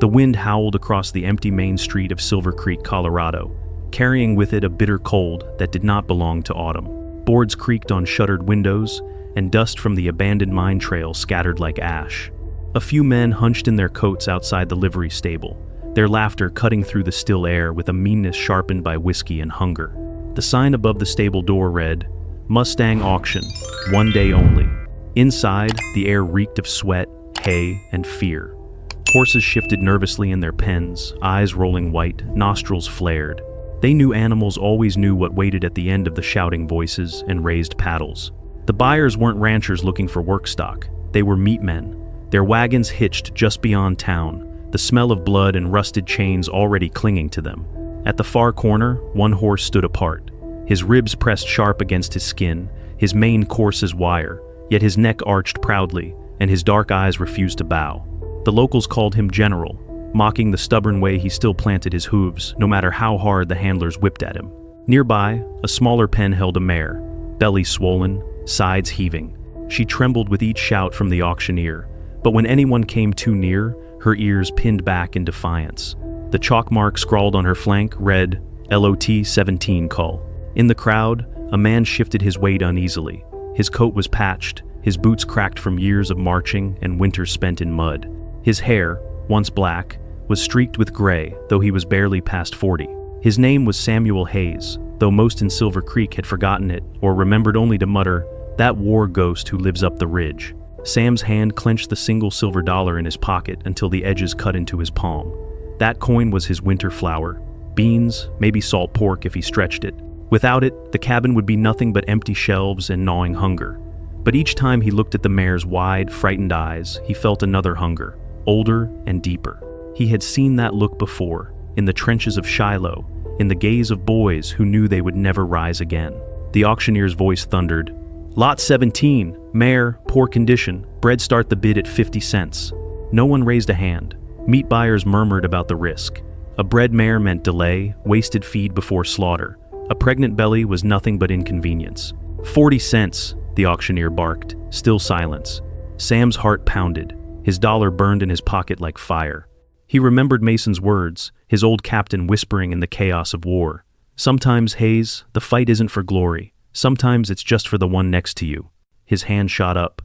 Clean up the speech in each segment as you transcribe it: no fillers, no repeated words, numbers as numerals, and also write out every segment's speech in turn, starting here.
The wind howled across the empty main street of Silver Creek, Colorado, carrying with it a bitter cold that did not belong to autumn. Boards creaked on shuttered windows, and dust from the abandoned mine trail scattered like ash. A few men hunched in their coats outside the livery stable, their laughter cutting through the still air with a meanness sharpened by whiskey and hunger. The sign above the stable door read, "Mustang Auction, 1 day only." Inside, the air reeked of sweat, hay, and fear. Horses shifted nervously in their pens, eyes rolling white, nostrils flared. They knew animals always knew what waited at the end of the shouting voices and raised paddles. The buyers weren't ranchers looking for work stock. They were meat men, their wagons hitched just beyond town, the smell of blood and rusted chains already clinging to them. At the far corner, one horse stood apart, his ribs pressed sharp against his skin, his mane coarse as wire, yet his neck arched proudly, and his dark eyes refused to bow. The locals called him General, mocking the stubborn way he still planted his hooves, no matter how hard the handlers whipped at him. Nearby, a smaller pen held a mare, belly swollen, sides heaving. She trembled with each shout from the auctioneer, but when anyone came too near, her ears pinned back in defiance. The chalk mark scrawled on her flank read, "LOT 17 Cull." In the crowd, a man shifted his weight uneasily. His coat was patched, his boots cracked from years of marching and winters spent in mud. His hair, once black, was streaked with gray, though he was barely past 40. His name was Samuel Hayes, though most in Silver Creek had forgotten it or remembered only to mutter, "That war ghost who lives up the ridge." Sam's hand clenched the single silver dollar in his pocket until the edges cut into his palm. That coin was his winter flour, beans, maybe salt pork if he stretched it. Without it, the cabin would be nothing but empty shelves and gnawing hunger. But each time he looked at the mare's wide, frightened eyes, he felt another hunger, older and deeper. He had seen that look before, in the trenches of Shiloh, in the gaze of boys who knew they would never rise again. The auctioneer's voice thundered, "Lot 17, mare, poor condition, bred start the bid at 50 cents. No one raised a hand. Meat buyers murmured about the risk. A bred mare meant delay, wasted feed before slaughter. A pregnant belly was nothing but inconvenience. 40 cents, the auctioneer barked, still silence. Sam's heart pounded. His dollar burned in his pocket like fire. He remembered Mason's words, his old captain whispering in the chaos of war. "Sometimes, Hayes, the fight isn't for glory. Sometimes it's just for the one next to you." His hand shot up.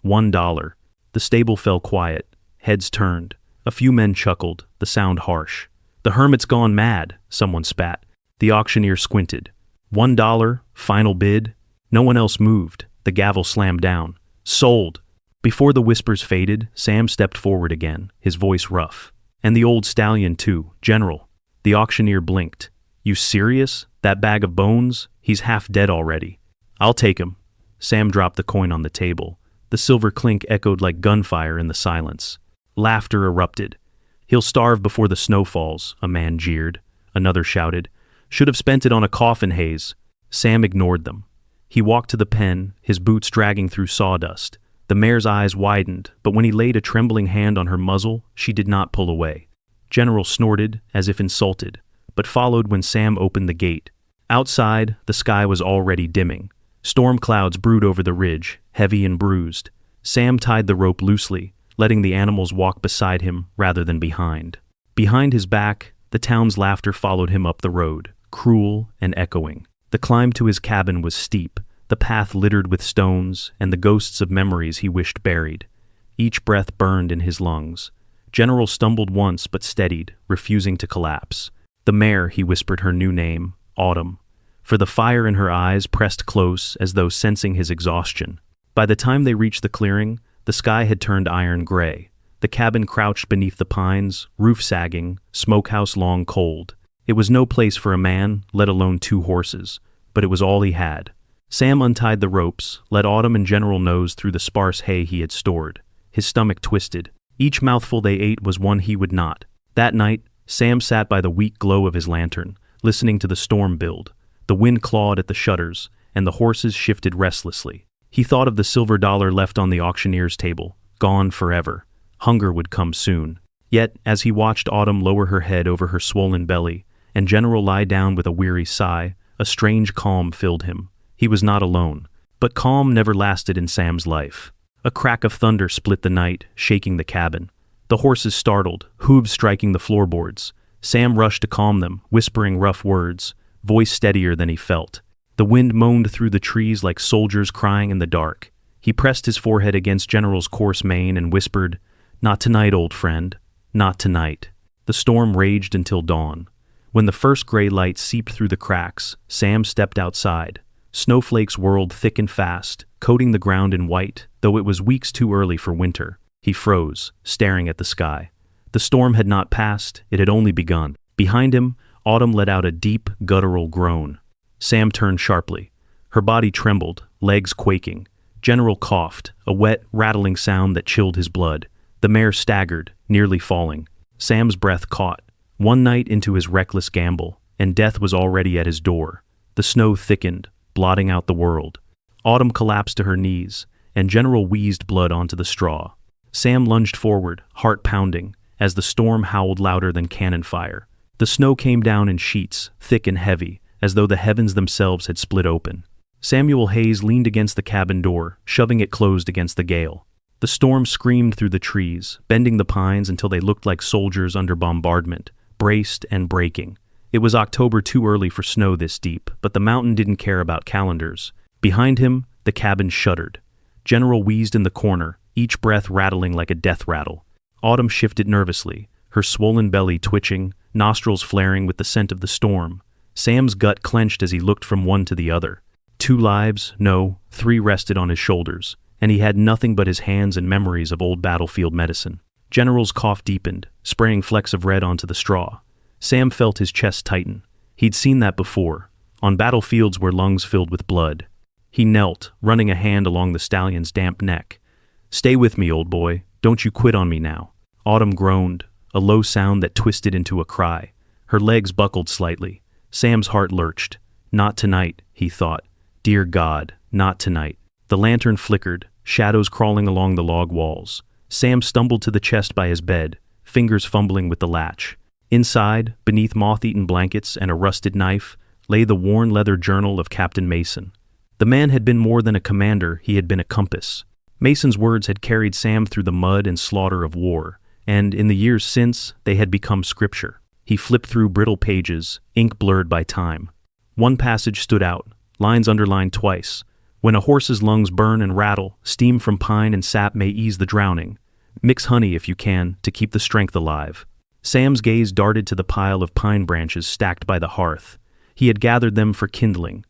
$1. The stable fell quiet. Heads turned. A few men chuckled, the sound harsh. "The hermit's gone mad," someone spat. The auctioneer squinted. $1, final bid. No one else moved. The gavel slammed down. "Sold." Before the whispers faded, Sam stepped forward again, his voice rough. "And the old stallion too, General." The auctioneer blinked. "You serious? That bag of bones? He's half dead already." "I'll take him." Sam dropped the coin on the table. The silver clink echoed like gunfire in the silence. Laughter erupted. "He'll starve before the snow falls," a man jeered. Another shouted, "Should have spent it on a coffin, Hayes." Sam ignored them. He walked to the pen, his boots dragging through sawdust. The mare's eyes widened, but when he laid a trembling hand on her muzzle, she did not pull away. General snorted, as if insulted, but followed when Sam opened the gate. Outside, the sky was already dimming. Storm clouds brewed over the ridge, heavy and bruised. Sam tied the rope loosely, letting the animals walk beside him rather than behind. Behind his back, the town's laughter followed him up the road, cruel and echoing. The climb to his cabin was steep, the path littered with stones and the ghosts of memories he wished buried. Each breath burned in his lungs. General stumbled once but steadied, refusing to collapse. The mare, he whispered her new name, Autumn, for the fire in her eyes pressed close as though sensing his exhaustion. By the time they reached the clearing, the sky had turned iron gray. The cabin crouched beneath the pines, roof sagging, smokehouse long cold. It was no place for a man, let alone 2 horses, but it was all he had. Sam untied the ropes, let Autumn and General nose through the sparse hay he had stored. His stomach twisted. Each mouthful they ate was one he would not. That night, Sam sat by the weak glow of his lantern, listening to the storm build. The wind clawed at the shutters, and the horses shifted restlessly. He thought of the silver dollar left on the auctioneer's table, gone forever. Hunger would come soon. Yet, as he watched Autumn lower her head over her swollen belly, and General lie down with a weary sigh, a strange calm filled him. He was not alone. But calm never lasted in Sam's life. A crack of thunder split the night, shaking the cabin. The horses startled, hooves striking the floorboards. Sam rushed to calm them, whispering rough words, voice steadier than he felt. The wind moaned through the trees like soldiers crying in the dark. He pressed his forehead against General's coarse mane and whispered, "Not tonight, old friend. Not tonight." The storm raged until dawn. When the first gray light seeped through the cracks, Sam stepped outside. Snowflakes whirled thick and fast, coating the ground in white, though it was weeks too early for winter. He froze, staring at the sky. The storm had not passed, it had only begun. Behind him, Autumn let out a deep, guttural groan. Sam turned sharply. Her body trembled, legs quaking. General coughed, a wet, rattling sound that chilled his blood. The mare staggered, nearly falling. Sam's breath caught. One night into his reckless gamble, and death was already at his door. The snow thickened, blotting out the world. Autumn collapsed to her knees, and General wheezed blood onto the straw. Sam lunged forward, heart pounding, as the storm howled louder than cannon fire. The snow came down in sheets, thick and heavy, as though the heavens themselves had split open. Samuel Hayes leaned against the cabin door, shoving it closed against the gale. The storm screamed through the trees, bending the pines until they looked like soldiers under bombardment, braced and breaking. It was October too early for snow this deep, but the mountain didn't care about calendars. Behind him, the cabin shuddered. General wheezed in the corner, each breath rattling like a death rattle. Autumn shifted nervously, her swollen belly twitching, nostrils flaring with the scent of the storm. Sam's gut clenched as he looked from one to the other. 2 lives, no, 3 rested on his shoulders, and he had nothing but his hands and memories of old battlefield medicine. General's cough deepened, spraying flecks of red onto the straw. Sam felt his chest tighten. He'd seen that before, on battlefields where lungs filled with blood. He knelt, running a hand along the stallion's damp neck. "Stay with me, old boy. Don't you quit on me now." Autumn groaned, a low sound that twisted into a cry. Her legs buckled slightly. Sam's heart lurched. Not tonight, he thought. Dear God, not tonight. The lantern flickered, shadows crawling along the log walls. Sam stumbled to the chest by his bed, fingers fumbling with the latch. Inside, beneath moth-eaten blankets and a rusted knife, lay the worn leather journal of Captain Mason. The man had been more than a commander, he had been a compass. Mason's words had carried Sam through the mud and slaughter of war, and in the years since, they had become scripture. He flipped through brittle pages, ink blurred by time. One passage stood out, lines underlined twice. When a horse's lungs burn and rattle, steam from pine and sap may ease the drowning. Mix honey if you can, to keep the strength alive. Sam's gaze darted to the pile of pine branches stacked by the hearth. He had gathered them for kindling.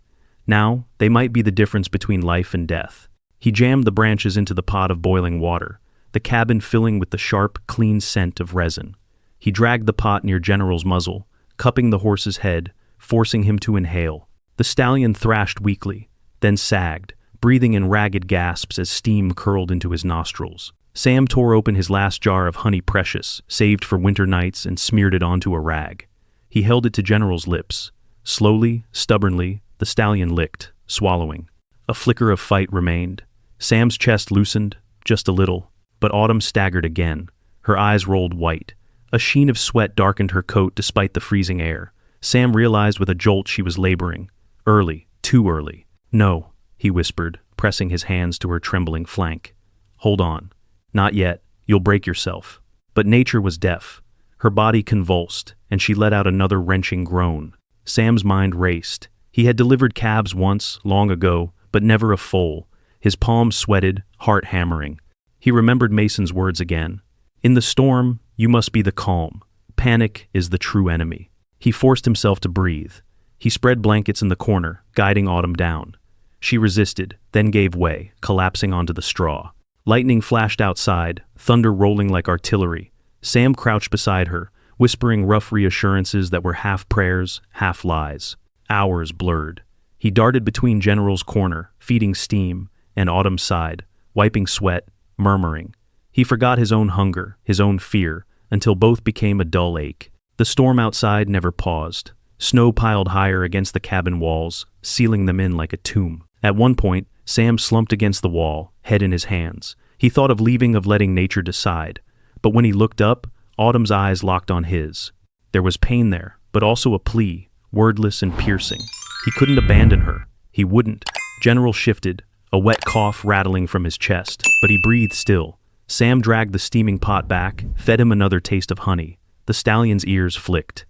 Now, they might be the difference between life and death. He jammed the branches into the pot of boiling water, the cabin filling with the sharp, clean scent of resin. He dragged the pot near General's muzzle, cupping the horse's head, forcing him to inhale. The stallion thrashed weakly, then sagged, breathing in ragged gasps as steam curled into his nostrils. Sam tore open his last jar of honey precious, saved for winter nights, and smeared it onto a rag. He held it to General's lips. Slowly, stubbornly, the stallion licked, swallowing. A flicker of fight remained. Sam's chest loosened, just a little, but Autumn staggered again. Her eyes rolled white. A sheen of sweat darkened her coat despite the freezing air. Sam realized with a jolt she was laboring. Early, too early. "No," he whispered, pressing his hands to her trembling flank. "Hold on. Not yet. You'll break yourself." But nature was deaf. Her body convulsed, and she let out another wrenching groan. Sam's mind raced. He had delivered calves once, long ago, but never a foal. His palms sweated, heart hammering. He remembered Mason's words again. "In the storm, you must be the calm. Panic is the true enemy." He forced himself to breathe. He spread blankets in the corner, guiding Autumn down. She resisted, then gave way, collapsing onto the straw. Lightning flashed outside, thunder rolling like artillery. Sam crouched beside her, whispering rough reassurances that were half prayers, half lies. Hours blurred. He darted between General's corner, feeding steam, and Autumn's side, wiping sweat, murmuring. He forgot his own hunger, his own fear, until both became a dull ache. The storm outside never paused. Snow piled higher against the cabin walls, sealing them in like a tomb. At one point, Sam slumped against the wall, head in his hands. He thought of leaving, of letting nature decide. But when he looked up, Autumn's eyes locked on his. There was pain there, but also a plea, wordless and piercing. He couldn't abandon her. He wouldn't. General shifted, a wet cough rattling from his chest, but he breathed still. Sam dragged the steaming pot back, fed him another taste of honey. The stallion's ears flicked.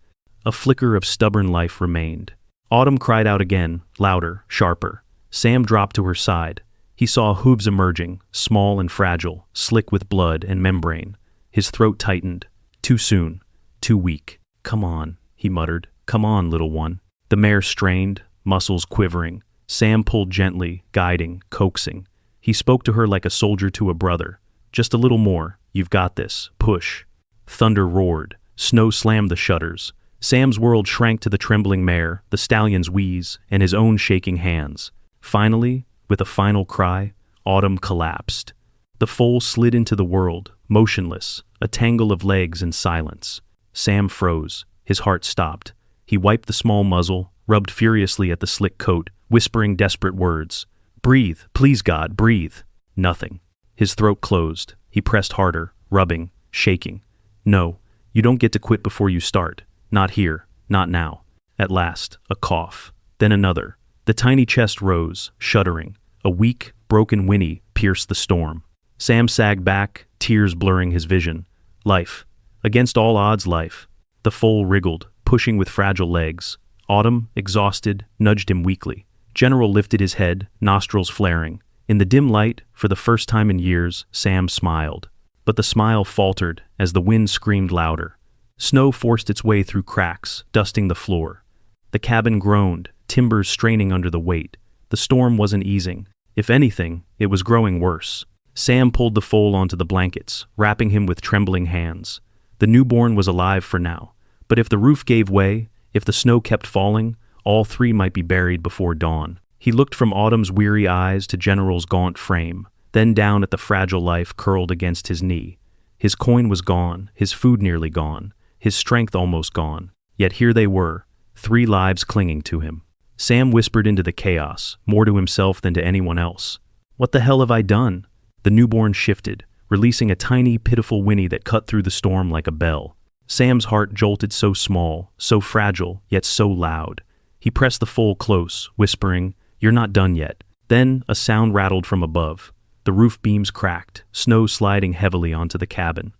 A flicker of stubborn life remained. Autumn cried out again, louder, sharper. Sam dropped to her side. He saw hooves emerging, small and fragile, slick with blood and membrane. His throat tightened. Too soon. Too weak. "Come on," he muttered. "Come on, little one." The mare strained, muscles quivering. Sam pulled gently, guiding, coaxing. He spoke to her like a soldier to a brother. "Just a little more. You've got this. Push." Thunder roared. Snow slammed the shutters. Sam's world shrank to the trembling mare, the stallion's wheeze, and his own shaking hands. Finally, with a final cry, Autumn collapsed. The foal slid into the world, motionless, a tangle of legs and silence. Sam froze. His heart stopped. He wiped the small muzzle, rubbed furiously at the slick coat, whispering desperate words. "Breathe, please God, breathe." Nothing. His throat closed. He pressed harder, rubbing, shaking. "No, you don't get to quit before you start. Not here, not now." At last, a cough. Then another. The tiny chest rose, shuddering. A weak, broken whinny pierced the storm. Sam sagged back, tears blurring his vision. Life. Against all odds, life. The foal wriggled, pushing with fragile legs. Autumn, exhausted, nudged him weakly. General lifted his head, nostrils flaring. In the dim light, for the first time in years, Sam smiled. But the smile faltered as the wind screamed louder. Snow forced its way through cracks, dusting the floor. The cabin groaned, timbers straining under the weight. The storm wasn't easing. If anything, it was growing worse. Sam pulled the foal onto the blankets, wrapping him with trembling hands. The newborn was alive for now. But if the roof gave way, if the snow kept falling, all three might be buried before dawn. He looked from Autumn's weary eyes to General's gaunt frame, then down at the fragile life curled against his knee. His coin was gone, his food nearly gone, his strength almost gone. Yet here they were, three lives clinging to him. Sam whispered into the chaos, more to himself than to anyone else. "What the hell have I done?" The newborn shifted, releasing a tiny, pitiful whinny that cut through the storm like a bell. Sam's heart jolted so small, so fragile, yet so loud. He pressed the foal close, whispering, "You're not done yet." Then a sound rattled from above. The roof beams cracked, snow sliding heavily onto the cabin.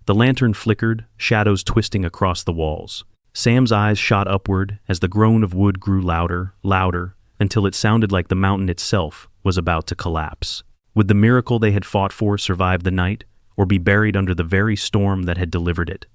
The lantern flickered, shadows twisting across the walls. Sam's eyes shot upward as the groan of wood grew louder, louder, until it sounded like the mountain itself was about to collapse. Would the miracle they had fought for survive the night, or be buried under the very storm that had delivered it?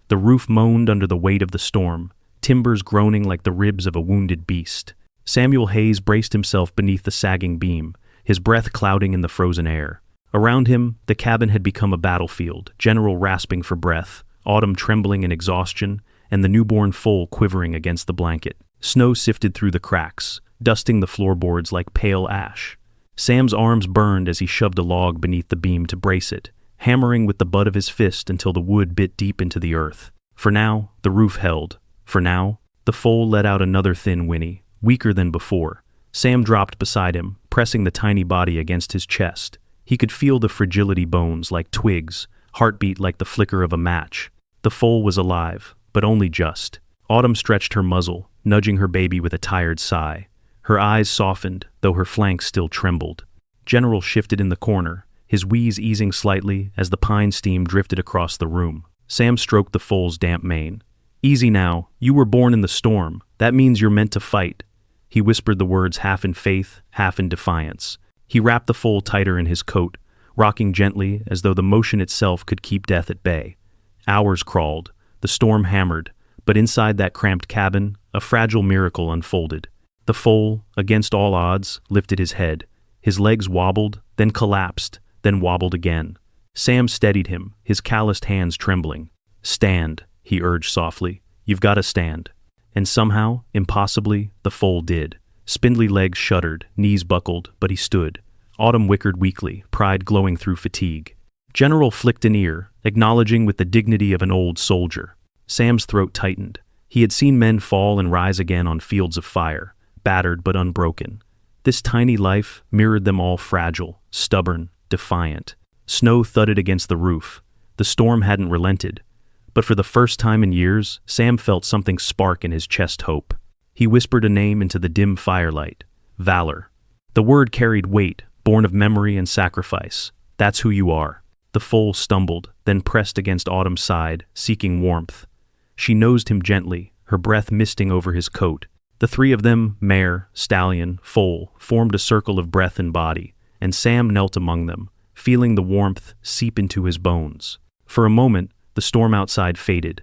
The roof moaned under the weight of the storm, timbers groaning like the ribs of a wounded beast. Samuel Hayes braced himself beneath the sagging beam, his breath clouding in the frozen air. Around him, the cabin had become a battlefield, General rasping for breath, Autumn trembling in exhaustion, and the newborn foal quivering against the blanket. Snow sifted through the cracks, dusting the floorboards like pale ash. Sam's arms burned as he shoved a log beneath the beam to brace it, hammering with the butt of his fist until the wood bit deep into the earth. For now, the roof held. For now, the foal let out another thin whinny, weaker than before. Sam dropped beside him, pressing the tiny body against his chest. He could feel the fragility bones like twigs, heartbeat like the flicker of a match. The foal was alive, but only just. Autumn stretched her muzzle, nudging her baby with a tired sigh. Her eyes softened, though her flanks still trembled. General shifted in the corner, his wheeze easing slightly as the pine steam drifted across the room. Sam stroked the foal's damp mane. "Easy now, you were born in the storm. That means you're meant to fight." He whispered the words half in faith, half in defiance. He wrapped the foal tighter in his coat, rocking gently as though the motion itself could keep death at bay. Hours crawled, the storm hammered, but inside that cramped cabin, a fragile miracle unfolded. The foal, against all odds, lifted his head. His legs wobbled, then collapsed, then wobbled again. Sam steadied him, his calloused hands trembling. "Stand," he urged softly. "You've got to stand." And somehow, impossibly, the foal did. Spindly legs shuddered, knees buckled, but he stood. Autumn whickered weakly, pride glowing through fatigue. General flicked an ear, acknowledging with the dignity of an old soldier. Sam's throat tightened. He had seen men fall and rise again on fields of fire, battered but unbroken. This tiny life mirrored them all, fragile, stubborn, defiant. Snow thudded against the roof. The storm hadn't relented. But for the first time in years, Sam felt something spark in his chest hope. He whispered a name into the dim firelight. Valor. The word carried weight, born of memory and sacrifice. "That's who you are." The foal stumbled, then pressed against Autumn's side, seeking warmth. She nosed him gently, her breath misting over his coat. The three of them, mare, stallion, foal, formed a circle of breath and body, and Sam knelt among them, feeling the warmth seep into his bones. For a moment, the storm outside faded.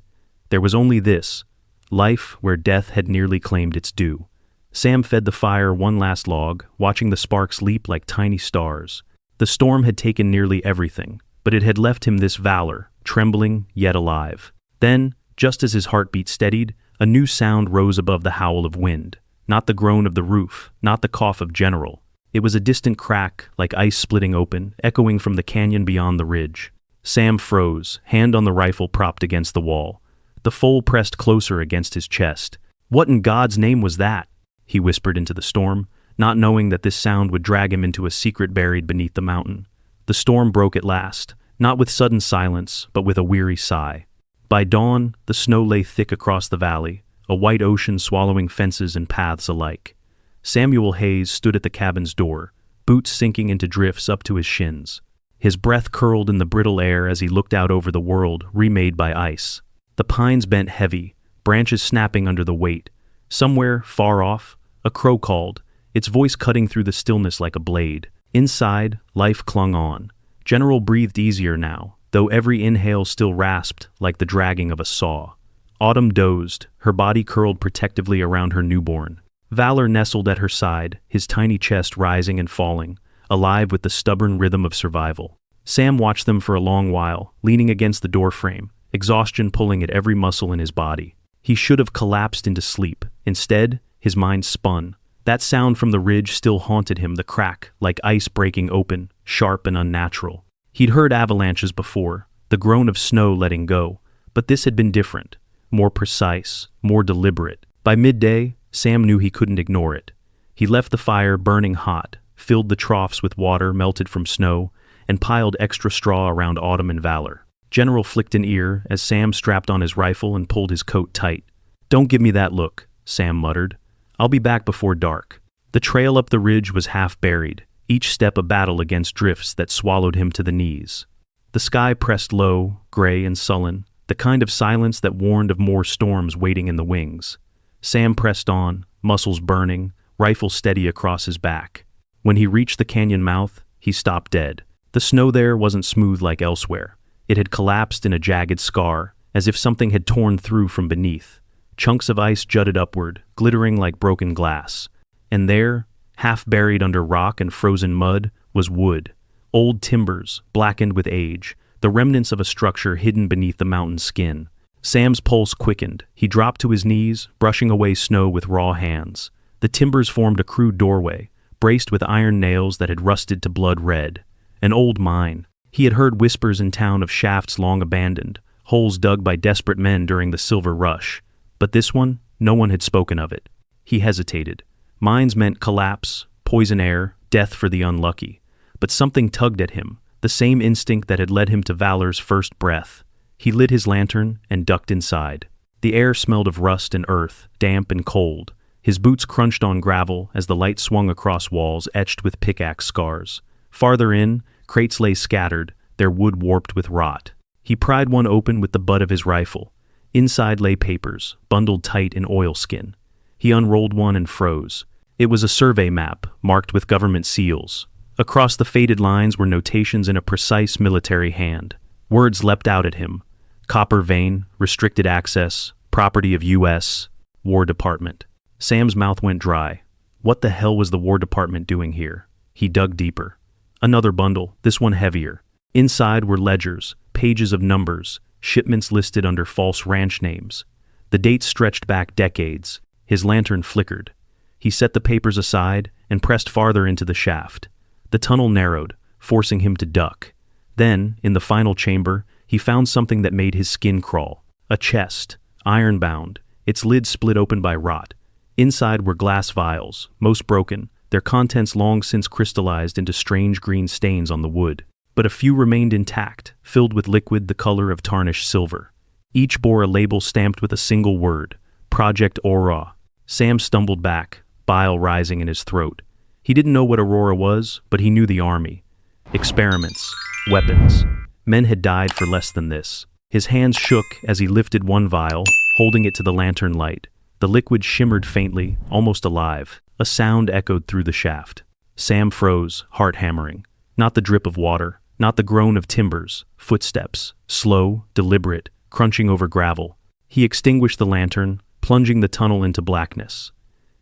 There was only this, life where death had nearly claimed its due. Sam fed the fire one last log, watching the sparks leap like tiny stars. The storm had taken nearly everything, but it had left him this Valor, trembling yet alive. Then, just as his heartbeat steadied, a new sound rose above the howl of wind. Not the groan of the roof, not the cough of General. It was a distant crack, like ice splitting open, echoing from the canyon beyond the ridge. Sam froze, hand on the rifle propped against the wall. The foal pressed closer against his chest. "What in God's name was that?" he whispered into the storm, not knowing that this sound would drag him into a secret buried beneath the mountain. The storm broke at last, not with sudden silence, but with a weary sigh. By dawn, the snow lay thick across the valley, a white ocean swallowing fences and paths alike. Samuel Hayes stood at the cabin's door, boots sinking into drifts up to his shins. His breath curled in the brittle air as he looked out over the world remade by ice. The pines bent heavy, branches snapping under the weight. Somewhere, far off, a crow called, its voice cutting through the stillness like a blade. Inside, life clung on. General breathed easier now, though every inhale still rasped like the dragging of a saw. Autumn dozed, her body curled protectively around her newborn. Valor nestled at her side, his tiny chest rising and falling, alive with the stubborn rhythm of survival. Sam watched them for a long while, leaning against the doorframe, exhaustion pulling at every muscle in his body. He should have collapsed into sleep. Instead, his mind spun. That sound from the ridge still haunted him, the crack, like ice breaking open, sharp and unnatural. He'd heard avalanches before, the groan of snow letting go, but this had been different, more precise, more deliberate. By midday, Sam knew he couldn't ignore it. He left the fire burning hot, filled the troughs with water melted from snow, and piled extra straw around Autumn and Valor. General flicked an ear as Sam strapped on his rifle and pulled his coat tight. "Don't give me that look," Sam muttered. "I'll be back before dark." The trail up the ridge was half buried, each step a battle against drifts that swallowed him to the knees. The sky pressed low, gray and sullen, the kind of silence that warned of more storms waiting in the wings. Sam pressed on, muscles burning, rifle steady across his back. When he reached the canyon mouth, he stopped dead. The snow there wasn't smooth like elsewhere. It had collapsed in a jagged scar, as if something had torn through from beneath. Chunks of ice jutted upward, glittering like broken glass. And there, half buried under rock and frozen mud, was wood. Old timbers, blackened with age, the remnants of a structure hidden beneath the mountain's skin. Sam's pulse quickened. He dropped to his knees, brushing away snow with raw hands. The timbers formed a crude doorway, braced with iron nails that had rusted to blood red. An old mine. He had heard whispers in town of shafts long abandoned, holes dug by desperate men during the Silver Rush. But this one, no one had spoken of it. He hesitated. Mines meant collapse, poison air, death for the unlucky. But something tugged at him, the same instinct that had led him to Valor's first breath. He lit his lantern and ducked inside. The air smelled of rust and earth, damp and cold. His boots crunched on gravel as the light swung across walls etched with pickaxe scars. Farther in, crates lay scattered, their wood warped with rot. He pried one open with the butt of his rifle. Inside lay papers, bundled tight in oilskin. He unrolled one and froze. It was a survey map, marked with government seals. Across the faded lines were notations in a precise military hand. Words leapt out at him. Copper vein, restricted access, property of U.S., War Department. Sam's mouth went dry. What the hell was the War Department doing here? He dug deeper. Another bundle, this one heavier. Inside were ledgers, pages of numbers, shipments listed under false ranch names. The dates stretched back decades. His lantern flickered. He set the papers aside and pressed farther into the shaft. The tunnel narrowed, forcing him to duck. Then, in the final chamber, he found something that made his skin crawl. A chest, iron-bound, its lid split open by rot. Inside were glass vials, most broken, their contents long since crystallized into strange green stains on the wood. But a few remained intact, filled with liquid the color of tarnished silver. Each bore a label stamped with a single word, Project Aurora. Sam stumbled back, bile rising in his throat. He didn't know what Aurora was, but he knew the army. Experiments, weapons, Men had died for less than this. His hands shook as he lifted one vial, holding it to the lantern light. The liquid shimmered faintly, almost alive. A sound echoed through the shaft. Sam froze, heart hammering. Not the drip of water, not the groan of timbers. Footsteps, slow, deliberate, crunching over gravel. He extinguished the lantern, plunging the tunnel into blackness.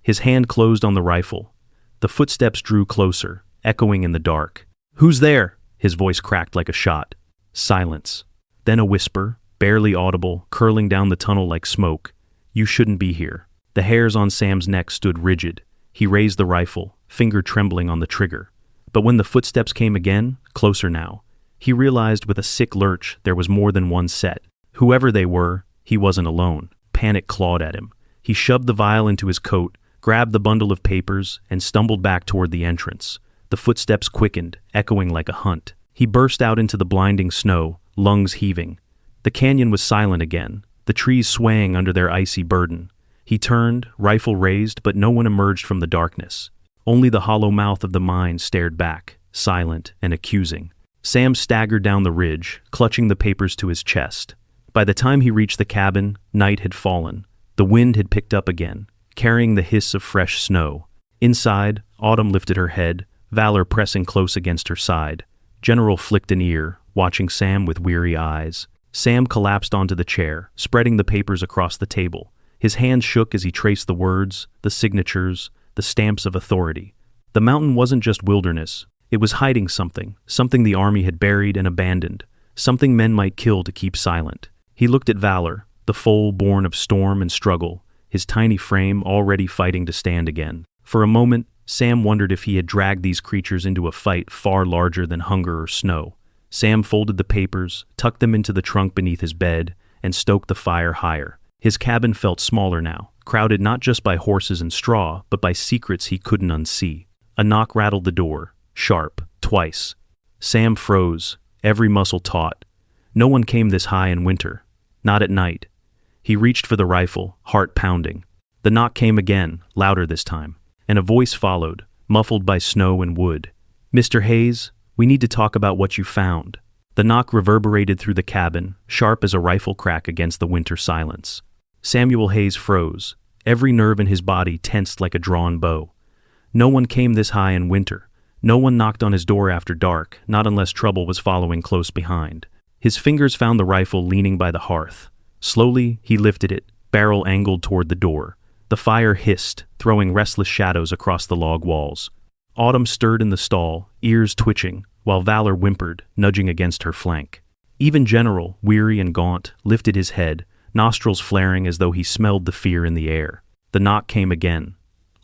His hand closed on the rifle. The footsteps drew closer, echoing in the dark. "Who's there?" His voice cracked like a shot. Silence. Then a whisper, barely audible, curling down the tunnel like smoke. "You shouldn't be here." The hairs on Sam's neck stood rigid. He raised the rifle, finger trembling on the trigger. But when the footsteps came again, closer now, he realized with a sick lurch there was more than one set. Whoever they were, he wasn't alone. Panic clawed at him. He shoved the vial into his coat, grabbed the bundle of papers, and stumbled back toward the entrance. The footsteps quickened, echoing like a hunt. He burst out into the blinding snow, lungs heaving. The canyon was silent again, the trees swaying under their icy burden. He turned, rifle raised, but no one emerged from the darkness. Only the hollow mouth of the mine stared back, silent and accusing. Sam staggered down the ridge, clutching the papers to his chest. By the time he reached the cabin, night had fallen. The wind had picked up again, carrying the hiss of fresh snow. Inside, Autumn lifted her head, Valor pressing close against her side. General flicked an ear, watching Sam with weary eyes. Sam collapsed onto the chair, spreading the papers across the table. His hands shook as he traced the words, the signatures, the stamps of authority. The mountain wasn't just wilderness. It was hiding something the army had buried and abandoned, something men might kill to keep silent. He looked at Valor, the foal born of storm and struggle, his tiny frame already fighting to stand again. For a moment, Sam wondered if he had dragged these creatures into a fight far larger than hunger or snow. Sam folded the papers, tucked them into the trunk beneath his bed, and stoked the fire higher. His cabin felt smaller now, crowded not just by horses and straw, but by secrets he couldn't unsee. A knock rattled the door, sharp, twice. Sam froze, every muscle taut. No one came this high in winter, not at night. He reached for the rifle, heart pounding. The knock came again, louder this time, and a voice followed, muffled by snow and wood. "Mr. Hayes, we need to talk about what you found." The knock reverberated through the cabin, sharp as a rifle crack against the winter silence. Samuel Hayes froze, every nerve in his body tensed like a drawn bow. No one came this high in winter. No one knocked on his door after dark, not unless trouble was following close behind. His fingers found the rifle leaning by the hearth. Slowly, he lifted it, barrel angled toward the door. The fire hissed, throwing restless shadows across the log walls. Autumn stirred in the stall, ears twitching, while Valor whimpered, nudging against her flank. Even General, weary and gaunt, lifted his head, nostrils flaring as though he smelled the fear in the air. The knock came again.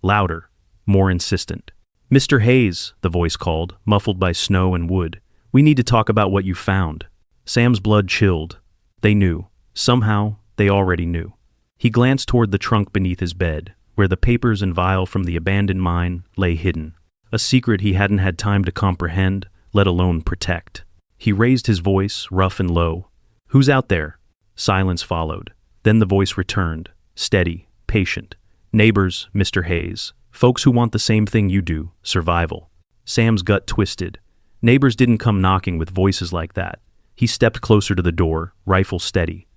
Louder, more insistent. "Mr. Hayes," the voice called, muffled by snow and wood. "We need to talk about what you found." Sam's blood chilled. They knew. Somehow, they already knew. He glanced toward the trunk beneath his bed, where the papers and vial from the abandoned mine lay hidden. A secret he hadn't had time to comprehend, let alone protect. He raised his voice, rough and low. "Who's out there?" Silence followed. Then the voice returned, steady, patient. "Neighbors, Mr. Hayes. Folks who want the same thing you do, survival." Sam's gut twisted. Neighbors didn't come knocking with voices like that. He stepped closer to the door, rifle steady.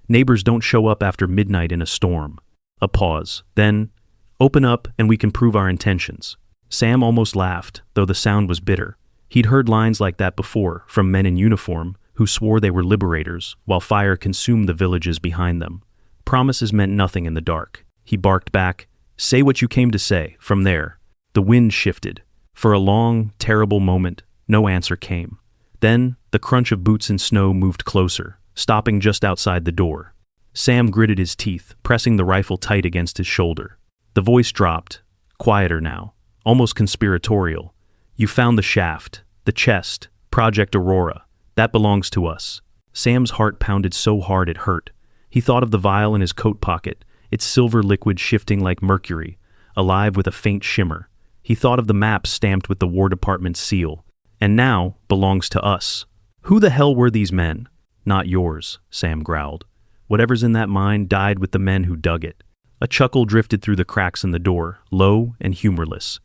Neighbors don't show up after midnight in a storm. A pause. Then, "Open up and we can prove our intentions." Sam almost laughed, though the sound was bitter. He'd heard lines like that before, from men in uniform, who swore they were liberators, while fire consumed the villages behind them. Promises meant nothing in the dark. He barked back, "Say what you came to say." From there, the wind shifted. For a long, terrible moment, no answer came. Then, the crunch of boots in snow moved closer, stopping just outside the door. Sam gritted his teeth, pressing the rifle tight against his shoulder. The voice dropped, quieter now, almost conspiratorial. "You found the shaft, the chest, Project Aurora. That belongs to us." Sam's heart pounded so hard it hurt. He thought of the vial in his coat pocket, its silver liquid shifting like mercury, alive with a faint shimmer. He thought of the map stamped with the War Department's seal. "And now belongs to us." "Who the hell were these men?" "Not yours," Sam growled. "Whatever's in that mine died with the men who dug it." A chuckle drifted through the cracks in the door, low and humorless.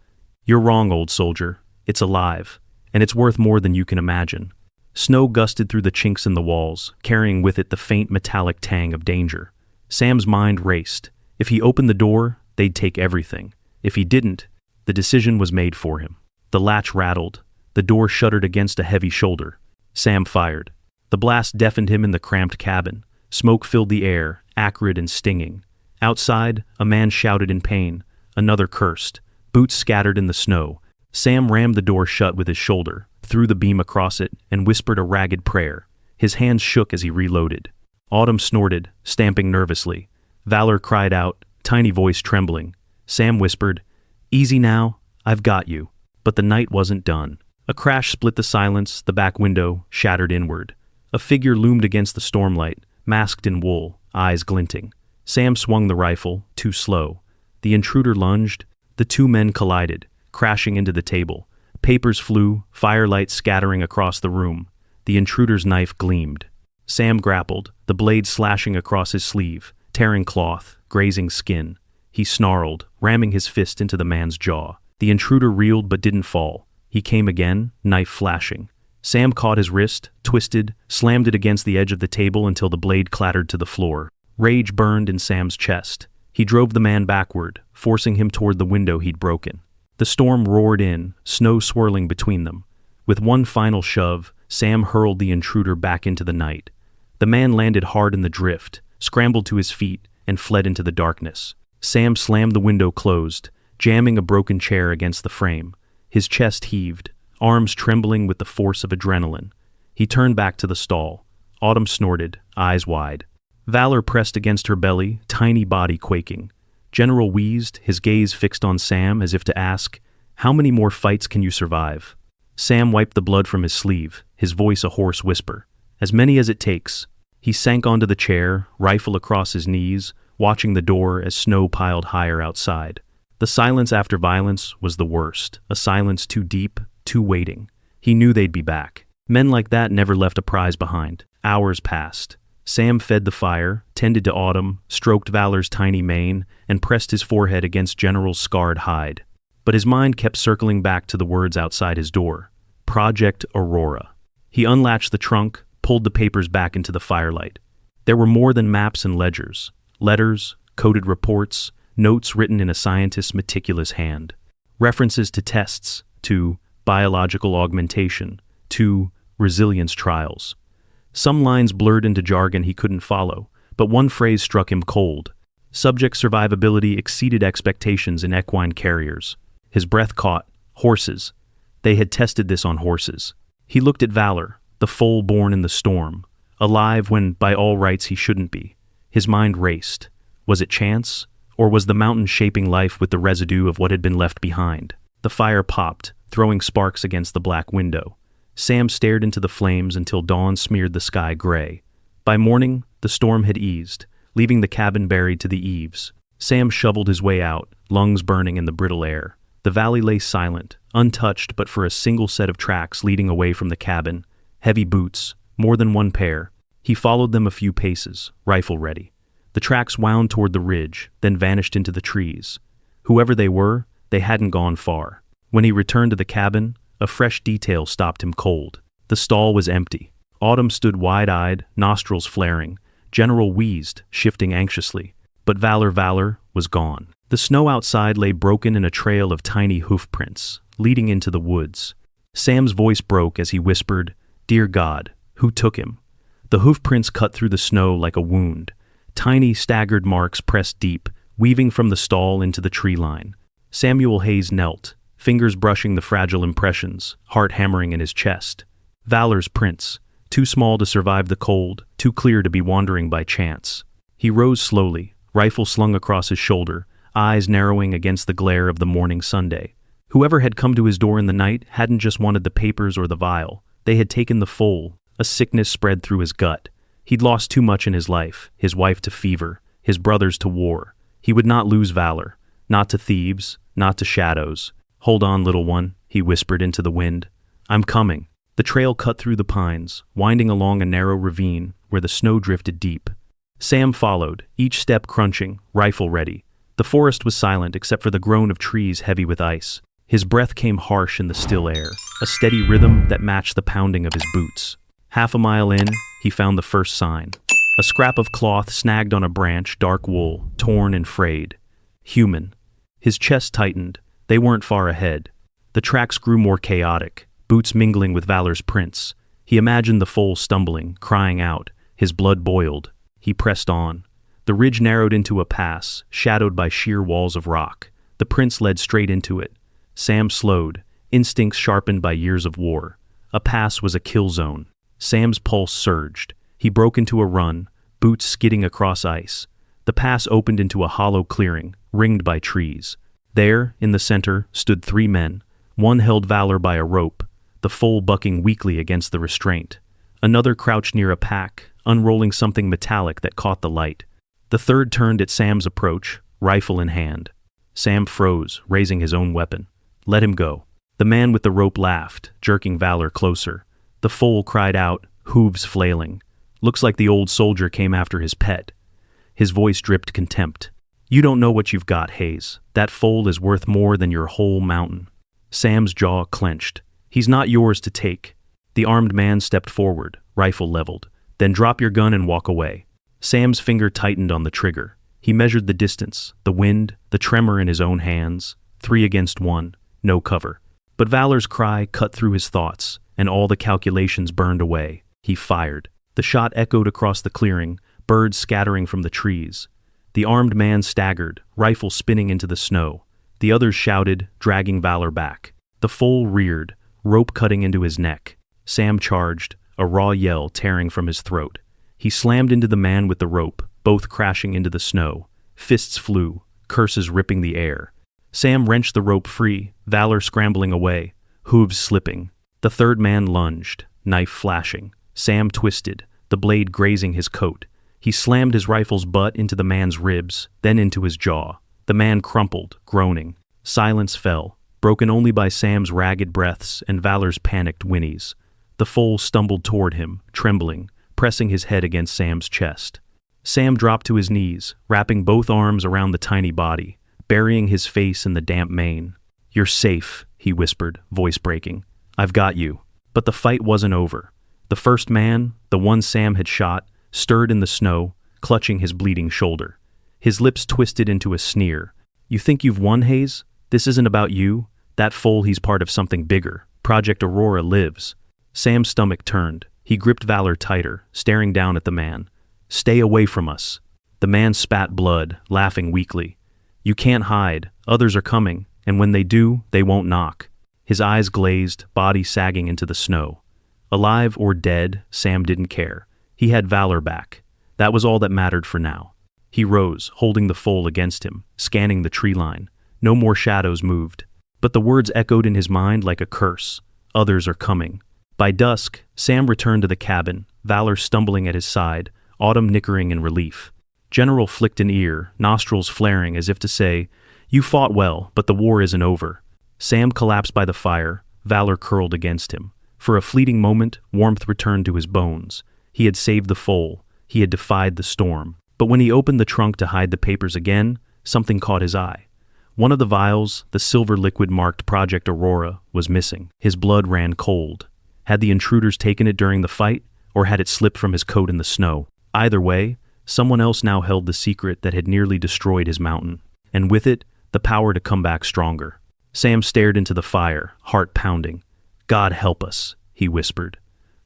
"You're wrong, old soldier. It's alive, and it's worth more than you can imagine." Snow gusted through the chinks in the walls, carrying with it the faint metallic tang of danger. Sam's mind raced. If he opened the door, they'd take everything. If he didn't, the decision was made for him. The latch rattled. The door shuddered against a heavy shoulder. Sam fired. The blast deafened him in the cramped cabin. Smoke filled the air, acrid and stinging. Outside, a man shouted in pain. Another cursed. Boots scattered in the snow. Sam rammed the door shut with his shoulder, threw the beam across it, and whispered a ragged prayer. His hands shook as he reloaded. Autumn snorted, stamping nervously. Valor cried out, tiny voice trembling. Sam whispered, "Easy now, I've got you." But the night wasn't done. A crash split the silence, the back window shattered inward. A figure loomed against the stormlight, masked in wool, eyes glinting. Sam swung the rifle, too slow. The intruder lunged. The two men collided, crashing into the table. Papers flew, firelight scattering across the room. The intruder's knife gleamed. Sam grappled, the blade slashing across his sleeve, tearing cloth, grazing skin. He snarled, ramming his fist into the man's jaw. The intruder reeled but didn't fall. He came again, knife flashing. Sam caught his wrist, twisted, slammed it against the edge of the table until the blade clattered to the floor. Rage burned in Sam's chest. He drove the man backward, forcing him toward the window he'd broken. The storm roared in, snow swirling between them. With one final shove, Sam hurled the intruder back into the night. The man landed hard in the drift, scrambled to his feet, and fled into the darkness. Sam slammed the window closed, jamming a broken chair against the frame. His chest heaved, arms trembling with the force of adrenaline. He turned back to the stall. Autumn snorted, eyes wide. Valor pressed against her belly, tiny body quaking. General wheezed, his gaze fixed on Sam as if to ask, "How many more fights can you survive?" Sam wiped the blood from his sleeve, his voice a hoarse whisper. "As many as it takes." He sank onto the chair, rifle across his knees, watching the door as snow piled higher outside. The silence after violence was the worst, a silence too deep, too waiting. He knew they'd be back. Men like that never left a prize behind. Hours passed. Sam fed the fire, tended to Autumn, stroked Valor's tiny mane, and pressed his forehead against General's scarred hide. But his mind kept circling back to the words outside his door. Project Aurora. He unlatched the trunk, pulled the papers back into the firelight. There were more than maps and ledgers. Letters, coded reports, notes written in a scientist's meticulous hand. References to tests, to biological augmentation, to resilience trials. Some lines blurred into jargon he couldn't follow, but one phrase struck him cold. Subject survivability exceeded expectations in equine carriers. His breath caught. Horses. They had tested this on horses. He looked at Valor, the foal born in the storm, alive when by all rights he shouldn't be. His mind raced. Was it chance? Or was the mountain shaping life with the residue of what had been left behind? The fire popped, throwing sparks against the black window. Sam stared into the flames until dawn smeared the sky gray. By morning, the storm had eased, leaving the cabin buried to the eaves. Sam shoveled his way out, lungs burning in the brittle air. The valley lay silent, untouched but for a single set of tracks leading away from the cabin. Heavy boots, more than one pair. He followed them a few paces, rifle ready. The tracks wound toward the ridge, then vanished into the trees. Whoever they were, they hadn't gone far. When he returned to the cabin, a fresh detail stopped him cold. The stall was empty. Autumn stood wide-eyed, nostrils flaring. General wheezed, shifting anxiously. But Valor was gone. The snow outside lay broken in a trail of tiny hoof prints, leading into the woods. Sam's voice broke as he whispered, "Dear God, who took him?" The hoof prints cut through the snow like a wound. Tiny, staggered marks pressed deep, weaving from the stall into the tree line. Samuel Hayes knelt, fingers brushing the fragile impressions, heart hammering in his chest. Valor's prints, too small to survive the cold, too clear to be wandering by chance. He rose slowly, rifle slung across his shoulder, eyes narrowing against the glare of the morning Sunday. Whoever had come to his door in the night hadn't just wanted the papers or the vial. They had taken the foal. A sickness spread through his gut. He'd lost too much in his life, his wife to fever, his brothers to war. He would not lose Valor, not to thieves, not to shadows. "Hold on, little one," he whispered into the wind. "I'm coming." The trail cut through the pines, winding along a narrow ravine where the snow drifted deep. Sam followed, each step crunching, rifle ready. The forest was silent except for the groan of trees heavy with ice. His breath came harsh in the still air, a steady rhythm that matched the pounding of his boots. Half a mile in, he found the first sign. A scrap of cloth snagged on a branch, dark wool, torn and frayed. Human. His chest tightened. They weren't far ahead. The tracks grew more chaotic, boots mingling with Valor's prints. He imagined the foal stumbling, crying out. His blood boiled. He pressed on. The ridge narrowed into a pass, shadowed by sheer walls of rock. The prints led straight into it. Sam slowed, instincts sharpened by years of war. A pass was a kill zone. Sam's pulse surged. He broke into a run, boots skidding across ice. The pass opened into a hollow clearing, ringed by trees. There, in the center, stood 3 men. One held Valor by a rope, the foal bucking weakly against the restraint. Another crouched near a pack, unrolling something metallic that caught the light. The third turned at Sam's approach, rifle in hand. Sam froze, raising his own weapon. Let him go. The man with the rope laughed, jerking Valor closer. The foal cried out, hooves flailing. Looks like the old soldier came after his pet. His voice dripped contempt. You don't know what you've got, Hayes. That foal is worth more than your whole mountain. Sam's jaw clenched. He's not yours to take. The armed man stepped forward, rifle leveled. Then drop your gun and walk away. Sam's finger tightened on the trigger. He measured the distance, the wind, the tremor in his own hands. 3 against 1, no cover. But Valor's cry cut through his thoughts, and all the calculations burned away. He fired. The shot echoed across the clearing, birds scattering from the trees. The armed man staggered, rifle spinning into the snow. The others shouted, dragging Valor back. The foal reared, rope cutting into his neck. Sam charged, a raw yell tearing from his throat. He slammed into the man with the rope, both crashing into the snow. Fists flew, curses ripping the air. Sam wrenched the rope free, Valor scrambling away, hooves slipping. The third man lunged, knife flashing. Sam twisted, the blade grazing his coat. He slammed his rifle's butt into the man's ribs, then into his jaw. The man crumpled, groaning. Silence fell, broken only by Sam's ragged breaths and Valor's panicked whinnies. The foal stumbled toward him, trembling, pressing his head against Sam's chest. Sam dropped to his knees, wrapping both arms around the tiny body, burying his face in the damp mane. You're safe, he whispered, voice breaking. I've got you. But the fight wasn't over. The first man, the one Sam had shot, stirred in the snow, clutching his bleeding shoulder. His lips twisted into a sneer. You think you've won, Hayes? This isn't about you. That foal, he's part of something bigger. Project Aurora lives. Sam's stomach turned. He gripped Valor tighter, staring down at the man. Stay away from us. The man spat blood, laughing weakly. You can't hide. Others are coming, and when they do, they won't knock. His eyes glazed, body sagging into the snow. Alive or dead, Sam didn't care. He had Valor back. That was all that mattered for now. He rose, holding the foal against him, scanning the tree line. No more shadows moved. But the words echoed in his mind like a curse. Others are coming. By dusk, Sam returned to the cabin, Valor stumbling at his side, Autumn nickering in relief. General flicked an ear, nostrils flaring as if to say, You fought well, but the war isn't over. Sam collapsed by the fire, Valor curled against him. For a fleeting moment, warmth returned to his bones. He had saved the foal. He had defied the storm. But when he opened the trunk to hide the papers again, something caught his eye. One of the vials, the silver liquid marked Project Aurora, was missing. His blood ran cold. Had the intruders taken it during the fight, or had it slipped from his coat in the snow? Either way, someone else now held the secret that had nearly destroyed his mountain, and with it, the power to come back stronger. Sam stared into the fire, heart pounding. God help us, he whispered.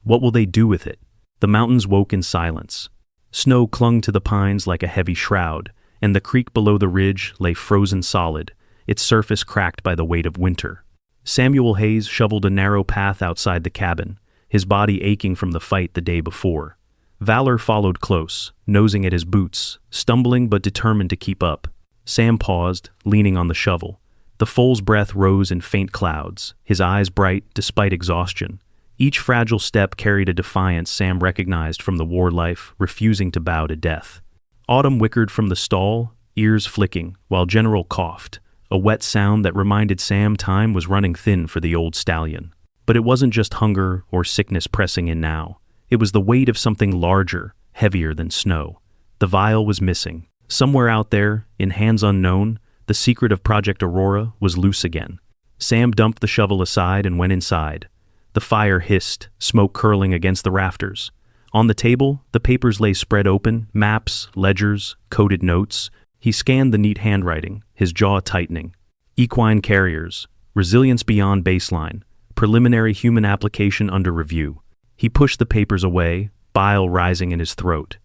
What will they do with it? The mountains woke in silence. Snow clung to the pines like a heavy shroud, and the creek below the ridge lay frozen solid, its surface cracked by the weight of winter. Samuel Hayes shoveled a narrow path outside the cabin, his body aching from the fight the day before. Valor followed close, nosing at his boots, stumbling but determined to keep up. Sam paused, leaning on the shovel. The foal's breath rose in faint clouds, his eyes bright despite exhaustion. Each fragile step carried a defiance Sam recognized from the war life, refusing to bow to death. Autumn whickered from the stall, ears flicking, while General coughed, a wet sound that reminded Sam time was running thin for the old stallion. But it wasn't just hunger or sickness pressing in now. It was the weight of something larger, heavier than snow. The vial was missing. Somewhere out there, in hands unknown, the secret of Project Aurora was loose again. Sam dumped the shovel aside and went inside. The fire hissed, smoke curling against the rafters. On the table, the papers lay spread open, maps, ledgers, coded notes. He scanned the neat handwriting, his jaw tightening. Equine carriers, resilience beyond baseline, preliminary human application under review. He pushed the papers away, bile rising in his throat.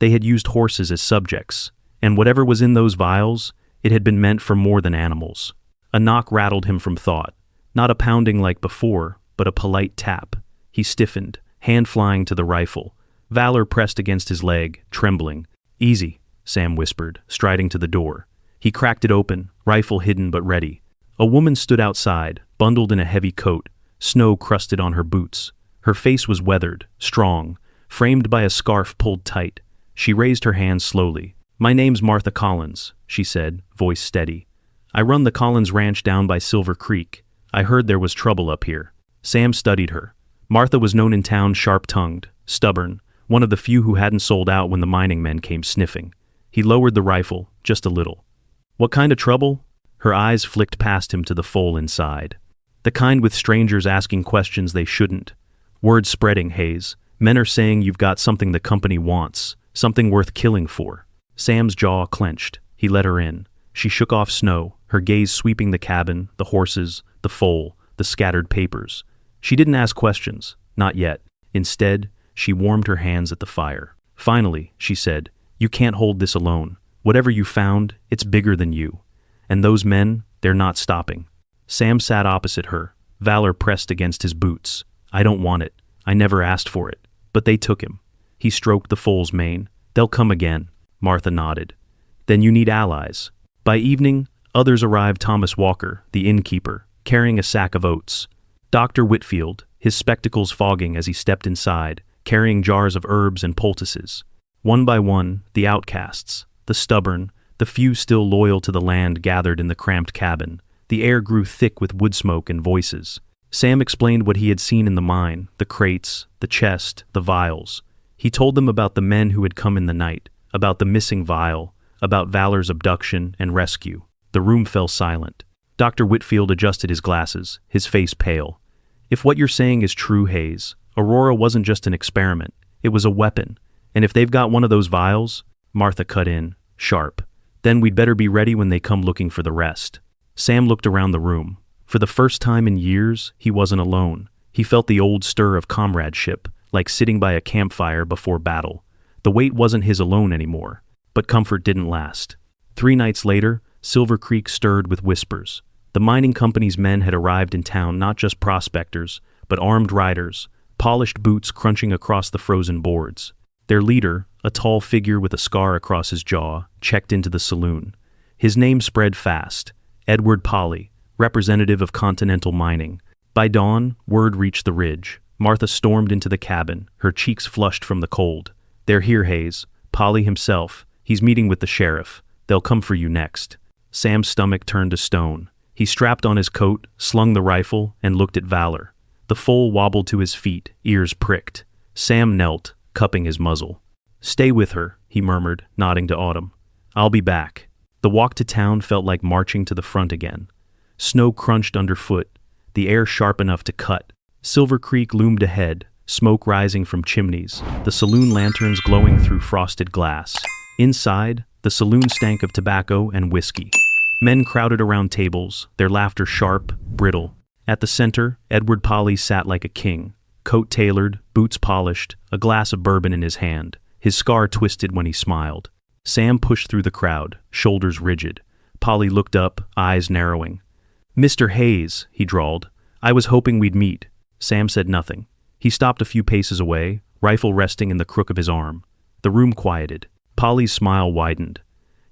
They had used horses as subjects, and whatever was in those vials, it had been meant for more than animals. A knock rattled him from thought, not a pounding like before, but a polite tap. He stiffened, hand flying to the rifle. Valor pressed against his leg, trembling. "Easy," Sam whispered, striding to the door. He cracked it open, rifle hidden but ready. A woman stood outside, bundled in a heavy coat, snow crusted on her boots. Her face was weathered, strong, framed by a scarf pulled tight. She raised her hands slowly. "My name's Martha Collins," she said, voice steady. "I run the Collins Ranch down by Silver Creek. I heard there was trouble up here." Sam studied her. Martha was known in town sharp-tongued, stubborn, one of the few who hadn't sold out when the mining men came sniffing. He lowered the rifle, just a little. "What kind of trouble?" Her eyes flicked past him to the foal inside. "The kind with strangers asking questions they shouldn't. Word spreading, Hayes. Men are saying you've got something the company wants, something worth killing for." Sam's jaw clenched. He let her in. She shook off snow, her gaze sweeping the cabin, the horses, the foal, the scattered papers. She didn't ask questions, not yet. Instead, she warmed her hands at the fire. "Finally," she said, "you can't hold this alone. Whatever you found, it's bigger than you. And those men, they're not stopping." Sam sat opposite her. Valor pressed against his boots. "I don't want it. I never asked for it. But they took him." He stroked the foal's mane. "They'll come again." Martha nodded. "Then you need allies." By evening, others arrived. Thomas Walker, the innkeeper, carrying a sack of oats. Dr. Whitfield, his spectacles fogging as he stepped inside, carrying jars of herbs and poultices. One by one, the outcasts, the stubborn, the few still loyal to the land gathered in the cramped cabin. The air grew thick with wood smoke and voices. Sam explained what he had seen in the mine, the crates, the chest, the vials. He told them about the men who had come in the night, about the missing vial, about Valor's abduction and rescue. The room fell silent. Dr. Whitfield adjusted his glasses, his face pale. "If what you're saying is true, Hayes, Aurora wasn't just an experiment. It was a weapon. And if they've got one of those vials," Martha cut in, sharp, "then we'd better be ready when they come looking for the rest." Sam looked around the room. For the first time in years, he wasn't alone. He felt the old stir of comradeship, like sitting by a campfire before battle. The weight wasn't his alone anymore. But comfort didn't last. 3 nights later, Silver Creek stirred with whispers. The mining company's men had arrived in town, not just prospectors, but armed riders, polished boots crunching across the frozen boards. Their leader, a tall figure with a scar across his jaw, checked into the saloon. His name spread fast, Edward Polly, representative of Continental Mining. By dawn, word reached the ridge. Martha stormed into the cabin, her cheeks flushed from the cold. "They're here, Hayes. Polly himself. He's meeting with the sheriff. They'll come for you next." Sam's stomach turned to stone. He strapped on his coat, slung the rifle, and looked at Valor. The foal wobbled to his feet, ears pricked. Sam knelt, cupping his muzzle. "Stay with her," he murmured, nodding to Autumn. "I'll be back." The walk to town felt like marching to the front again. Snow crunched underfoot, the air sharp enough to cut. Silver Creek loomed ahead, smoke rising from chimneys, the saloon lanterns glowing through frosted glass. Inside, the saloon stank of tobacco and whiskey. Men crowded around tables, their laughter sharp, brittle. At the center, Edward Polly sat like a king, coat tailored, boots polished, a glass of bourbon in his hand. His scar twisted when he smiled. Sam pushed through the crowd, shoulders rigid. Polly looked up, eyes narrowing. "Mr. Hayes," he drawled, "I was hoping we'd meet." Sam said nothing. He stopped a few paces away, rifle resting in the crook of his arm. The room quieted. Polly's smile widened.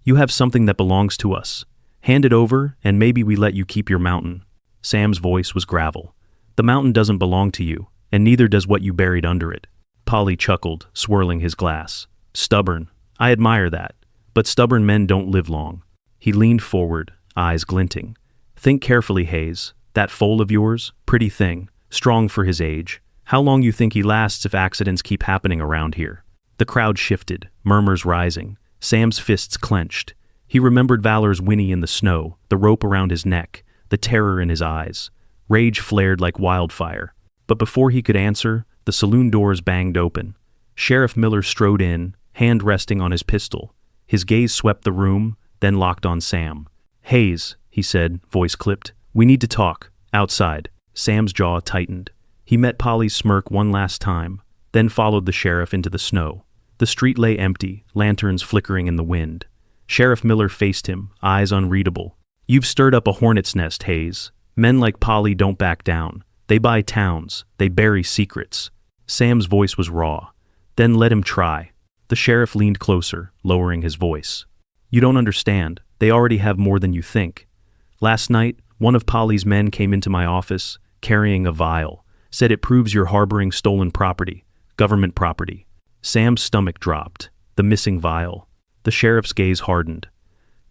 "You have something that belongs to us. Hand it over, and maybe we let you keep your mountain." Sam's voice was gravel. "The mountain doesn't belong to you, and neither does what you buried under it." Polly chuckled, swirling his glass. "Stubborn. I admire that. But stubborn men don't live long." He leaned forward, eyes glinting. "Think carefully, Hayes. That foal of yours, pretty thing, strong for his age. How long you think he lasts if accidents keep happening around here?" The crowd shifted, murmurs rising. Sam's fists clenched. He remembered Valor's whinny in the snow, the rope around his neck, the terror in his eyes. Rage flared like wildfire. But before he could answer, the saloon doors banged open. Sheriff Miller strode in, hand resting on his pistol. His gaze swept the room, then locked on Sam. "Hayes," he said, voice clipped. "We need to talk. Outside." Sam's jaw tightened. He met Polly's smirk one last time, then followed the sheriff into the snow. The street lay empty, lanterns flickering in the wind. Sheriff Miller faced him, eyes unreadable. "You've stirred up a hornet's nest, Hayes. Men like Polly don't back down. They buy towns. They bury secrets." Sam's voice was raw. "Then let him try." The sheriff leaned closer, lowering his voice. "You don't understand. They already have more than you think. Last night, one of Polly's men came into my office, carrying a vial. Said it proves you're harboring stolen property, government property." Sam's stomach dropped. The missing vial. The sheriff's gaze hardened.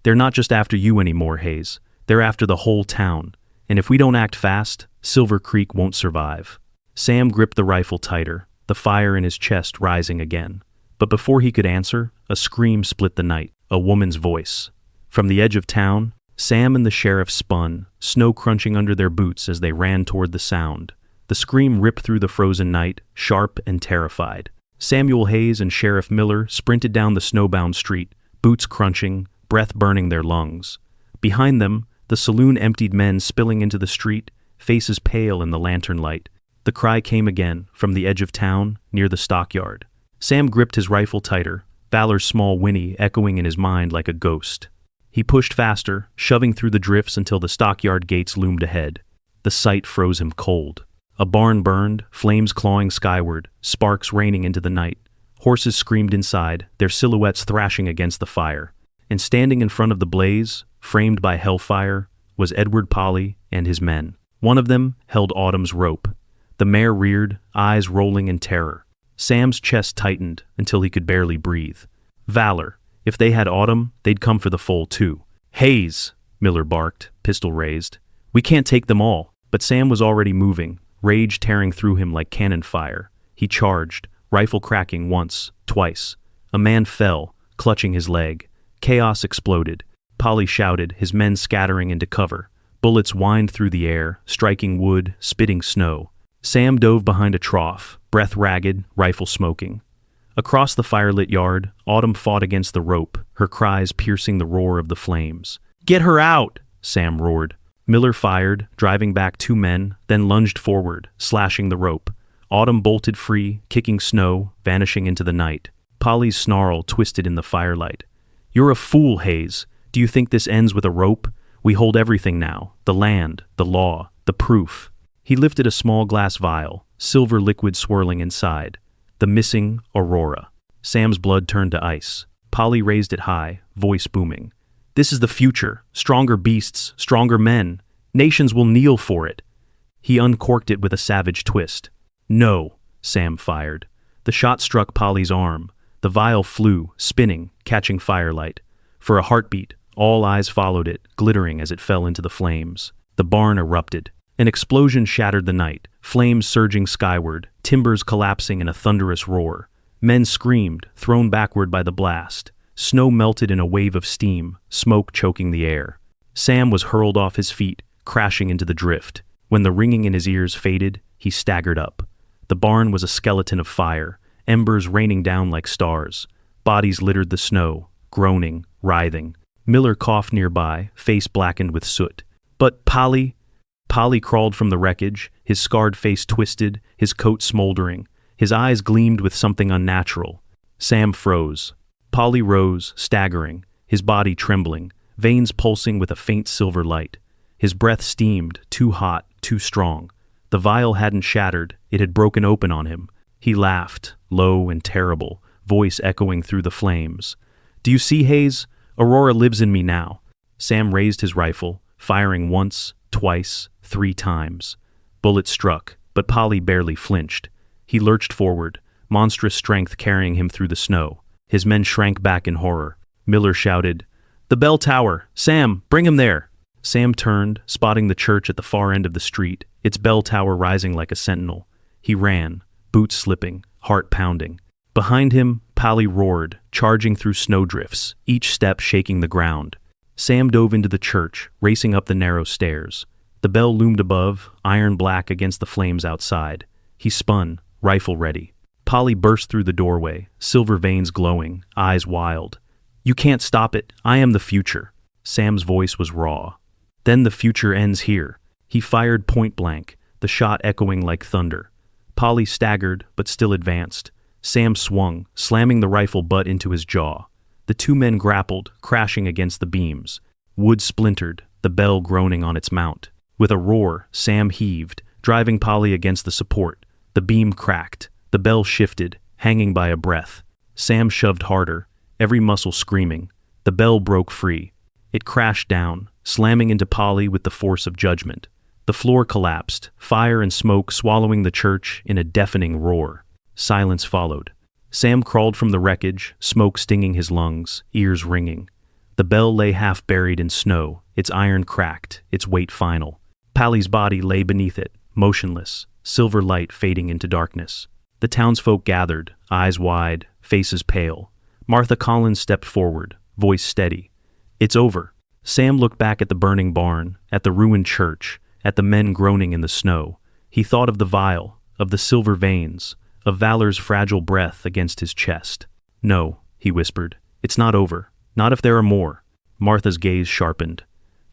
"They're not just after you anymore, Hayes. They're after the whole town. And if we don't act fast, Silver Creek won't survive." Sam gripped the rifle tighter, the fire in his chest rising again. But before he could answer, a scream split the night, a woman's voice. From the edge of town, Sam and the sheriff spun, snow crunching under their boots as they ran toward the sound. The scream ripped through the frozen night, sharp and terrified. Samuel Hayes and Sheriff Miller sprinted down the snowbound street, boots crunching, breath burning their lungs. Behind them, the saloon emptied men spilling into the street, faces pale in the lantern light. The cry came again, from the edge of town, near the stockyard. Sam gripped his rifle tighter, Valor's small whinny echoing in his mind like a ghost. He pushed faster, shoving through the drifts until the stockyard gates loomed ahead. The sight froze him cold. A barn burned, flames clawing skyward, sparks raining into the night. Horses screamed inside, their silhouettes thrashing against the fire. And standing in front of the blaze, framed by hellfire, was Edward Polly and his men. One of them held Autumn's rope. The mare reared, eyes rolling in terror. Sam's chest tightened until he could barely breathe. Valor. If they had Autumn, they'd come for the foal too. "Hayes," Miller barked, pistol raised. "We can't take them all." But Sam was already moving, rage tearing through him like cannon fire. He charged, rifle cracking once, twice. A man fell, clutching his leg. Chaos exploded. Polly shouted, his men scattering into cover. Bullets whined through the air, striking wood, spitting snow. Sam dove behind a trough, breath ragged, rifle smoking. Across the firelit yard, Autumn fought against the rope, her cries piercing the roar of the flames. "Get her out!" Sam roared. Miller fired, driving back two men, then lunged forward, slashing the rope. Autumn bolted free, kicking snow, vanishing into the night. Polly's snarl twisted in the firelight. "You're a fool, Hayes. Do you think this ends with a rope? We hold everything now. The land, the law, the proof." He lifted a small glass vial, silver liquid swirling inside. The missing Aurora. Sam's blood turned to ice. Polly raised it high, voice booming. "This is the future. Stronger beasts, stronger men. Nations will kneel for it." He uncorked it with a savage twist. "No," Sam fired. The shot struck Polly's arm. The vial flew, spinning, catching firelight. For a heartbeat, all eyes followed it, glittering as it fell into the flames. The barn erupted. An explosion shattered the night, flames surging skyward, timbers collapsing in a thunderous roar. Men screamed, thrown backward by the blast. Snow melted in a wave of steam, smoke choking the air. Sam was hurled off his feet, crashing into the drift. When the ringing in his ears faded, he staggered up. The barn was a skeleton of fire, embers raining down like stars. Bodies littered the snow, groaning, writhing. Miller coughed nearby, face blackened with soot. "But Polly..." Polly crawled from the wreckage, his scarred face twisted, his coat smoldering. His eyes gleamed with something unnatural. Sam froze. Polly rose, staggering, his body trembling, veins pulsing with a faint silver light. His breath steamed, too hot, too strong. The vial hadn't shattered, it had broken open on him. He laughed, low and terrible, voice echoing through the flames. "Do you see, Hayes? Aurora lives in me now." Sam raised his rifle, firing once, twice, 3 times. Bullets struck, but Polly barely flinched. He lurched forward, monstrous strength carrying him through the snow. His men shrank back in horror. Miller shouted, "The bell tower! Sam, bring him there!" Sam turned, spotting the church at the far end of the street, its bell tower rising like a sentinel. He ran, boots slipping, heart pounding. Behind him, Polly roared, charging through snowdrifts, each step shaking the ground. Sam dove into the church, racing up the narrow stairs. The bell loomed above, iron black against the flames outside. He spun, rifle ready. Polly burst through the doorway, silver veins glowing, eyes wild. "You can't stop it. I am the future." Sam's voice was raw. "Then the future ends here." He fired point blank, the shot echoing like thunder. Polly staggered, but still advanced. Sam swung, slamming the rifle butt into his jaw. The two men grappled, crashing against the beams. Wood splintered, the bell groaning on its mount. With a roar, Sam heaved, driving Polly against the support. The beam cracked. The bell shifted, hanging by a breath. Sam shoved harder, every muscle screaming. The bell broke free. It crashed down, slamming into Polly with the force of judgment. The floor collapsed, fire and smoke swallowing the church in a deafening roar. Silence followed. Sam crawled from the wreckage, smoke stinging his lungs, ears ringing. The bell lay half buried in snow, its iron cracked, its weight final. Polly's body lay beneath it, motionless, silver light fading into darkness. The townsfolk gathered, eyes wide, faces pale. Martha Collins stepped forward, voice steady. "It's over." Sam looked back at the burning barn, at the ruined church, at the men groaning in the snow. He thought of the vial, of the silver veins, of Valor's fragile breath against his chest. "No," he whispered, "it's not over. Not if there are more." Martha's gaze sharpened.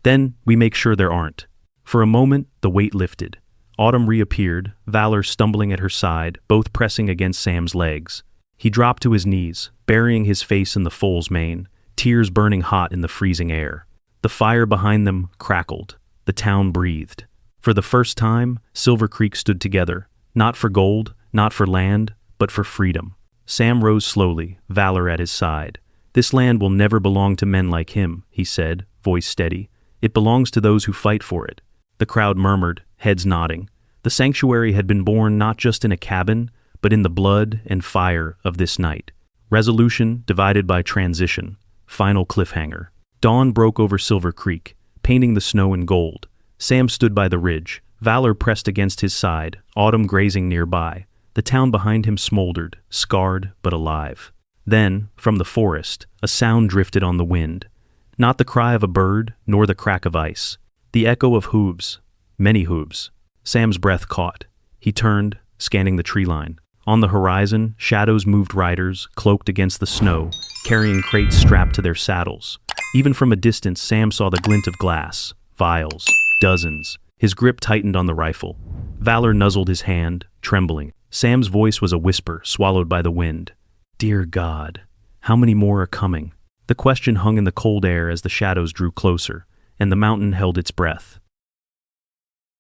"Then we make sure there aren't." For a moment, the weight lifted. Autumn reappeared, Valor stumbling at her side, both pressing against Sam's legs. He dropped to his knees, burying his face in the foal's mane, tears burning hot in the freezing air. The fire behind them crackled. The town breathed. For the first time, Silver Creek stood together, not for gold, not for land, but for freedom. Sam rose slowly, Valor at his side. "This land will never belong to men like him," he said, voice steady. "It belongs to those who fight for it." The crowd murmured, heads nodding. The sanctuary had been born not just in a cabin, but in the blood and fire of this night. Resolution divided by transition. Final cliffhanger. Dawn broke over Silver Creek, painting the snow in gold. Sam stood by the ridge, Valor pressed against his side, Autumn grazing nearby. The town behind him smoldered, scarred but alive. Then, from the forest, a sound drifted on the wind. Not the cry of a bird, nor the crack of ice. The echo of hooves. Many hooves. Sam's breath caught. He turned, scanning the tree line. On the horizon, shadows moved riders, cloaked against the snow, carrying crates strapped to their saddles. Even from a distance, Sam saw the glint of glass. Vials. Dozens. His grip tightened on the rifle. Valor nuzzled his hand, trembling. Sam's voice was a whisper, swallowed by the wind. "Dear God, how many more are coming?" The question hung in the cold air as the shadows drew closer, and the mountain held its breath.